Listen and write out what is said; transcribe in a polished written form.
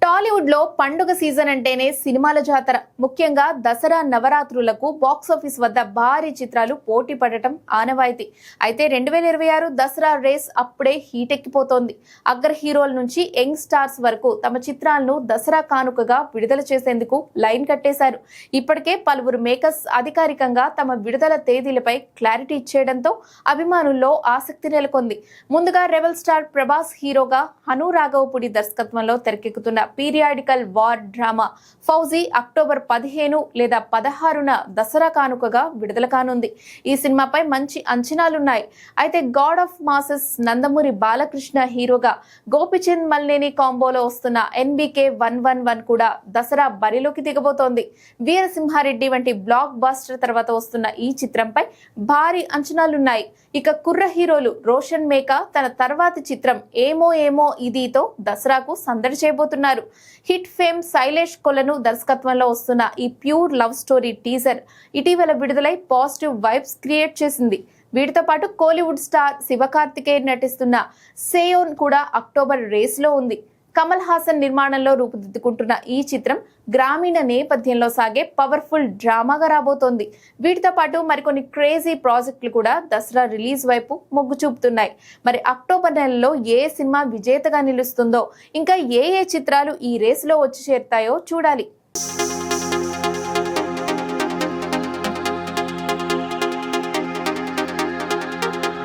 టాలీవుడ్ లో పండుగ సీజన్ అంటేనే సినిమాల జాతర. ముఖ్యంగా దసరా నవరాత్రులకు బాక్సాఫీస్ వద్ద భారీ చిత్రాలు పోటీ పడటం ఆనవాయితీ. అయితే 2026 దసరా రేస్ అప్పుడే హీట్ ఎక్కిపోతోంది. అగ్ర హీరోల నుంచి యంగ్ స్టార్స్ వరకు తమ చిత్రాలను దసరా కానుకగా విడుదల చేసేందుకు లైన్ కట్టేశారు. ఇప్పటికే పలువురు మేకర్స్ అధికారికంగా తమ విడుదల తేదీలపై క్లారిటీ ఇచ్చేయడంతో అభిమానుల్లో ఆసక్తి నెలకొంది. ముందుగా రెబల్ స్టార్ ప్రభాస్ హీరోగా హను రాఘవపూడి దర్శకత్వంలో తెరకెక్కుతున్న periodical war drama fauji October 15 లేదా 16న దసరా కానుకగా విడుదల కానుంది. ఈ సినిమాపై మంచి అంచనాలున్నాయి. అయితే God of masses Nandamuri Balakrishna హీరోగా గోపిచంద్ మల్లేని కాంబోలో వస్తున్న NBK 111 కూడా దసరా బరిలోకి దిగబోతోంది. వీరసింహారెడ్డి వంటి బ్లాక్ బాస్టర్ తర్వాత వస్తున్న ఈ చిత్రంపై భారీ అంచనాలున్నాయి. ఇక కుర్ర హీరోలు రోషన్ మేకా తన తర్వాతి చిత్రం ఏమో ఏమో ఇదితో దసరాకు సందడి చేయబోతున్నారు. హిట్ ఫేమ్ శైలేష్ కొలను దర్శకత్వంలో వస్తున్న ఈ ప్యూర్ లవ్ స్టోరీ టీజర్ ఇటీవల విడుదలై పాజిటివ్ వైబ్స్ క్రియేట్ చేసింది. వీటితో పాటు కోలీవుడ్ స్టార్ శివకార్తికేయన్ నటిస్తున్న సేయోన్ కూడా అక్టోబర్ రేస్ లో ఉంది. కమల్ హాసన్ నిర్మాణంలో రూపుదిద్దుకుంటున్న ఈ చిత్రం గ్రామీణ నేపథ్యంలో సాగే పవర్ఫుల్ డ్రామాగా రాబోతోంది. వీటితో పాటు మరికొన్ని క్రేజీ ప్రాజెక్టులు కూడా దసరా రిలీజ్ వైపు మొగ్గు చూపుతున్నాయి. మరి అక్టోబర్ నెలలో ఏ సినిమా విజేతగా నిలుస్తుందో, ఇంకా ఏ చిత్రాలు ఈ రేసులో వచ్చి చేరుతాయో చూడాలి.